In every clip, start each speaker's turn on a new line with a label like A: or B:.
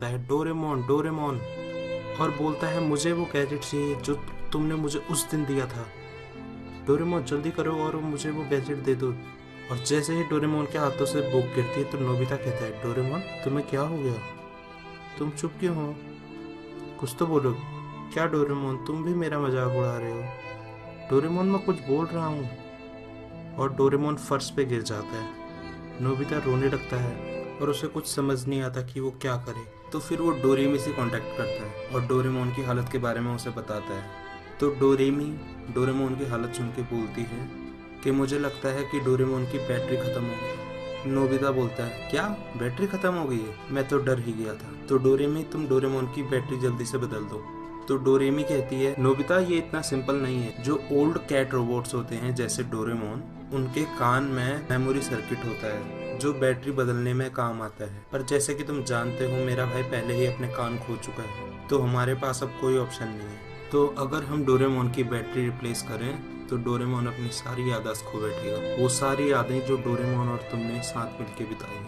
A: है Doraemon Doraemon, और बोलता है मुझे वो गैजेट चाहिए जो तुमने मुझे उस दिन दिया था। डोरेमोन जल्दी करो और मुझे वो गैजेट दे दो। और जैसे ही डोरेमोन के हाथों से बुक गिरती है तो नोबिता कहता है डोरेमोन तुम्हें क्या हो गया, तुम चुप क्यों हो, कुछ तो बोलो। क्या डोरेमोन तुम भी मेरा मजाक उड़ा रहे हो। डोरेमोन मैं कुछ बोल रहा हूँ। और डोरेमोन फर्श पे गिर जाता है। नोबिता रोने लगता है और उसे कुछ समझ नहीं आता कि वो क्या करे। तो फिर वो डोरेमी से कांटेक्ट करता है और डोरेमोन की हालत के बारे में उसे बताता है। तो डोरेमी डोरेमोन की हालत सुन के बोलती है कि मुझे लगता है कि डोरेमोन की बैटरी खत्म हो गई। नोबिता बोलता है क्या बैटरी खत्म हो गई है, मैं तो डर ही गया था। तो डोरेमी तुम डोरेमोन की बैटरी जल्दी से बदल दो। तो डोरेमी कहती है नोबिता ये इतना सिंपल नहीं है। जो ओल्ड कैट रोबोट्स होते हैं जैसे डोरेमोन, उनके कान में मेमोरी सर्किट होता है जो बैटरी बदलने में काम आता है। पर जैसे कि तुम जानते हो मेरा भाई पहले ही अपने कान खो चुका है, तो हमारे पास अब कोई ऑप्शन नहीं है। तो अगर हम डोरेमोन की बैटरी रिप्लेस करें तो डोरेमोन अपनी सारी याददाश्त खो बैठेगा। वो सारी यादें जो डोरेमोन और तुमने साथ मिलके बिताई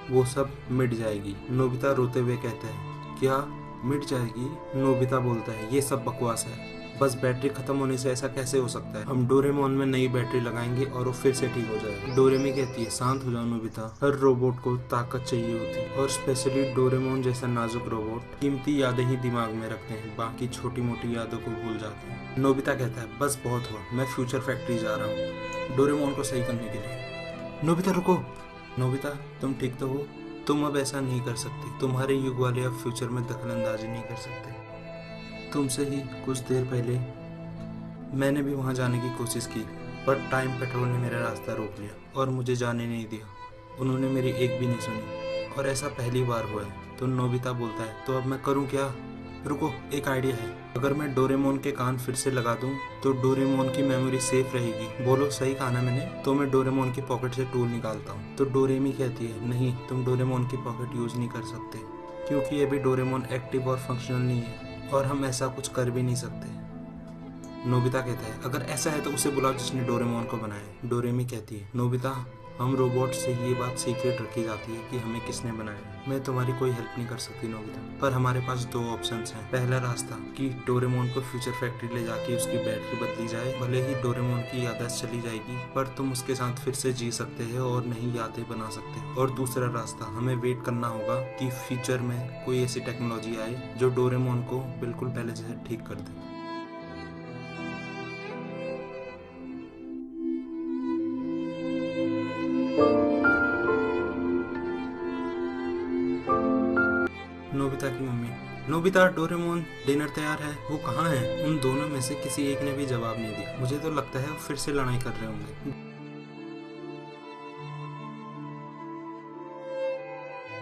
A: वो सब मिट जाएगी। नोबिता रोते हुए कहता है क्या मिट जाएगी। नोबिता बोलता है ये सब बकवास है, बस बैटरी खत्म होने से ऐसा कैसे हो सकता है। हम डोरेमोन में नई बैटरी लगाएंगे और वो फिर से ठीक हो जाएगा। डोरेमी कहती है शांत हो जाओ नोबिता, हर रोबोट को ताकत चाहिए होती है और स्पेशली डोरेमोन जैसा नाजुक रोबोट कीमती यादें ही दिमाग में रखते हैं, बाकी छोटी मोटी यादों को भूल जाते हैं। नोबिता कहता है बस बहुत हुआ, मैं फ्यूचर फैक्ट्री जा रहा हूँ डोरेमोन को सही करने के लिए। नोबिता रुको। नोबिता तुम ठीक तो हो, तुम अब ऐसा नहीं कर सकते, तुम्हारे युग वाले अब फ्यूचर में दखल अंदाजी नहीं कर सकते। तुमसे ही कुछ देर पहले मैंने भी वहां जाने की कोशिश की, पर टाइम पेट्रोल ने मेरा रास्ता रोक लिया और मुझे जाने नहीं दिया। उन्होंने मेरी एक भी नहीं सुनी और ऐसा पहली बार हुआ है। तो नोबिता बोलता है तो अब मैं करूं क्या। रुको एक आइडिया है, अगर मैं डोरेमोन के कान फिर से लगा दूं तो डोरेमोन की मेमोरी सेफ रहेगी। बोलो सही कहा ना मैंने। तो मैं डोरेमोन की पॉकेट से टूल निकालता हूँ। तो डोरेमी कहती है नहीं तुम डोरेमोन की पॉकेट यूज नहीं कर सकते, क्योंकि अभी डोरेमोन एक्टिव और फंक्शनल नहीं है और हम ऐसा कुछ कर भी नहीं सकते। नोबिता कहता है अगर ऐसा है तो उसे बुलाओ जिसने डोरेमोन को बनाया। डोरेमी कहती है नोबिता हम रोबोट से ये बात सीक्रेट रखी जाती है कि हमें किसने बनाया। मैं तुम्हारी कोई हेल्प नहीं कर सकती नोबिता, पर हमारे पास दो ऑप्शंस हैं। पहला रास्ता कि डोरेमोन को फ्यूचर फैक्ट्री ले जाके उसकी बैटरी बदली जाए, भले ही डोरेमोन की याददाश्त चली जाएगी पर तुम उसके साथ फिर से जी सकते हैं और नई यादें बना सकते हैं। और दूसरा रास्ता हमें वेट करना होगा कि फ्यूचर में कोई ऐसी टेक्नोलॉजी आए जो डोरेमोन को बिल्कुल पहले जैसे ठीक कर दे। नोबिता की मम्मी नोबिता डोरेमोन डिनर तैयार है, वो कहाँ है। उन दोनों में से किसी एक ने भी जवाब नहीं दिया। मुझे तो लगता है वो फिर से लड़ाई कर रहे होंगे।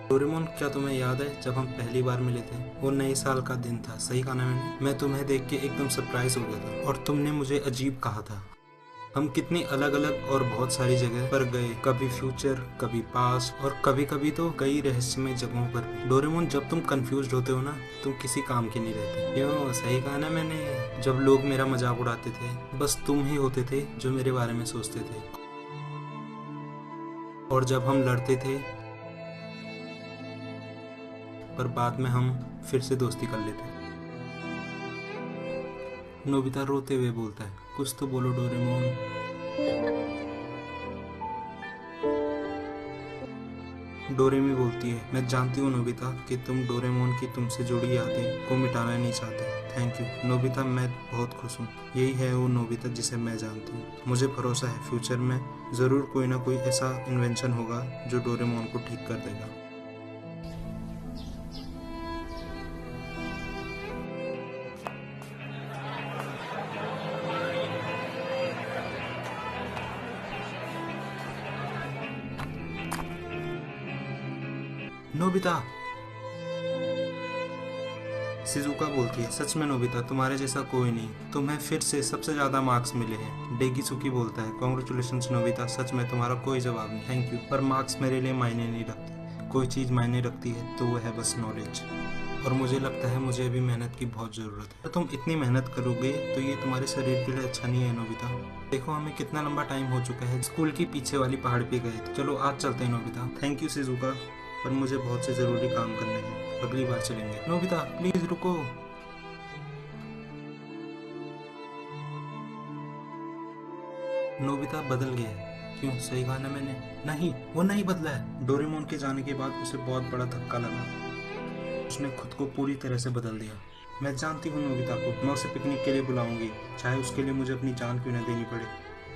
A: डोरेमोन क्या तुम्हें याद है जब हम पहली बार मिले थे, वो नए साल का दिन था, सही कहा ना मैंने। मैं तुम्हें देख के एकदम सरप्राइज हो गया था और तुमने मुझे अजीब कहा था। हम कितनी अलग अलग और बहुत सारी जगह पर गए, कभी फ्यूचर कभी पास और कभी कभी तो कई रहस्यमय जगहों पर भी। डोरेमोन जब तुम कंफ्यूज होते हो ना तुम किसी काम के नहीं रहते। क्यों सही कहा ना मैंने। जब लोग मेरा मजाक उड़ाते थे बस तुम ही होते थे जो मेरे बारे में सोचते थे, और जब हम लड़ते थे पर बाद में हम फिर से दोस्ती कर लेते। नोबिता रोते हुए बोलता है कुछ तो बोलो डोरेमोन। डोरेमी बोलती है मैं जानती हूँ नोबिता कि तुम डोरेमोन की तुमसे जुड़ी यादें को मिटाना नहीं चाहते। थैंक यू नोबिता, मैं बहुत खुश हूँ। यही है वो नोबिता जिसे मैं जानती हूँ। मुझे भरोसा है फ्यूचर में ज़रूर कोई ना कोई ऐसा इन्वेंशन होगा जो डोरेमोन को ठीक कर देगा। नोबिता शिजुका बोलती है सच में नोबिता तुम्हारे जैसा कोई नहीं, तुम्हें फिर से सबसे ज्यादा मार्क्स मिले हैं। डेगिसुकी बोलता है कॉन्ग्रेचुलेशंस नोबिता, सच में तुम्हारा कोई जवाब नहीं। थैंक यू, पर मार्क्स मेरे लिए मायने नहीं रखते। कोई चीज मायने रखती है तो वो है बस नॉलेज, और मुझे लगता है मुझे अभी मेहनत की बहुत जरूरत है। तुम इतनी मेहनत करोगे तो ये तुम्हारे शरीर के लिए अच्छा नहीं है नोबिता। देखो हमें कितना लंबा टाइम हो चुका है, स्कूल की पीछे वाली पहाड़ पे गए थे। चलो आज चलते हैं नोबिता। थैंक यू शिजुका, पर मुझे बहुत से जरूरी काम करने हैं। अगली बार चलेंगे। नोबिता प्लीज रुको। नोबिता बदल गया है। क्यों? सही कहा ना मैंने? नहीं, वो नहीं बदला है। डोरेमोन के जाने के बाद उसे बहुत बड़ा धक्का लगा। उसने खुद को पूरी तरह से बदल दिया। मैं जानती हूँ नोबिता को, मैं उसे पिकनिक के लिए बुलाऊंगी, चाहे उसके लिए मुझे अपनी जान क्यों न देनी पड़े।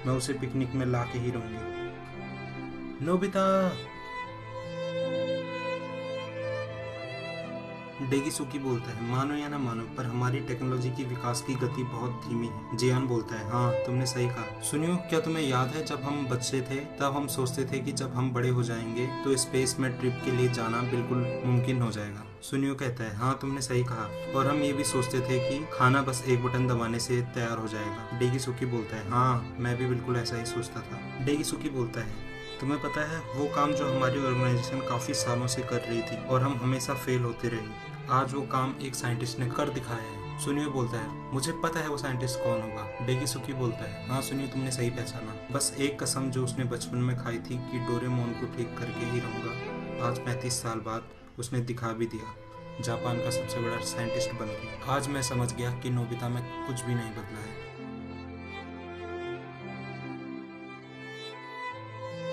A: मैं उसे पिकनिक में ला के ही रहूंगी। नोबिता। डेगिसुकी बोलता है, मानो या ना मानो पर हमारी टेक्नोलॉजी की विकास की गति बहुत धीमी है। जियान बोलता है, हाँ तुमने सही कहा। सुनियो, क्या तुम्हें याद है जब हम बच्चे थे तब हम सोचते थे कि जब हम बड़े हो जाएंगे तो स्पेस में ट्रिप के लिए जाना बिल्कुल मुमकिन हो जाएगा। सुनियो कहता है, हाँ तुमने सही कहा, और हम ये भी सोचते थे कि खाना बस एक बटन दबाने से तैयार हो जाएगा। डेगिसुकी बोलता है, हाँ मैं भी बिल्कुल ऐसा ही सोचता था। डेगिसुकी बोलता है, तुम्हें पता है वो काम जो हमारी ऑर्गेनाइजेशन काफी सालों से कर रही थी और हम हमेशा फेल होते रहे, आज वो काम एक साइंटिस्ट ने कर दिखाया है। सुनियो बोलता है, मुझे पता है वो साइंटिस्ट कौन होगा। डेगिसुकी बोलता है, हाँ सुनियो तुमने सही पहचाना, बस एक कसम जो उसने बचपन में खाई थी कि डोरेमोन को ठीक करके ही रहूंगा, आज 35 साल बाद उसने दिखा भी दिया। जापान का सबसे बड़ा साइंटिस्ट बन गया। आज मैं समझ गया कि नोबिता में कुछ भी नहीं बदला है।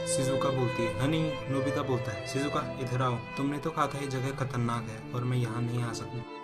A: शिजुका बोलती है, हनी। नोबिता बोलता है, शिजुका इधर आओ, तुमने तो कहा था ये जगह खतरनाक है और मैं यहाँ नहीं आ सकती।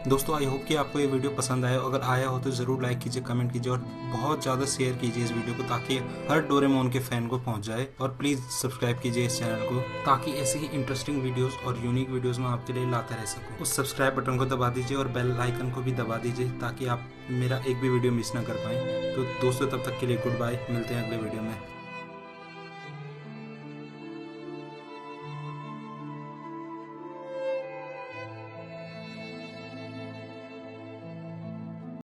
A: दोस्तों आई होप कि आपको ये वीडियो पसंद आया। अगर आया हो तो ज़रूर लाइक कीजिए, कमेंट कीजिए और बहुत ज़्यादा शेयर कीजिए इस वीडियो को ताकि हर डोरेमोन के फ़ैन को पहुंच जाए। और प्लीज़ सब्सक्राइब कीजिए इस चैनल को ताकि ऐसी ही इंटरेस्टिंग वीडियोस और यूनिक वीडियोस मैं आपके लिए लाता रह सकूं। उस सब्सक्राइब बटन को दबा दीजिए और बेल आइकन को भी दबा दीजिए ताकि आप मेरा एक भी वीडियो मिस ना कर पाएँ। तो दोस्तों तब तक के लिए गुड बाय, मिलते हैं अगले वीडियो में।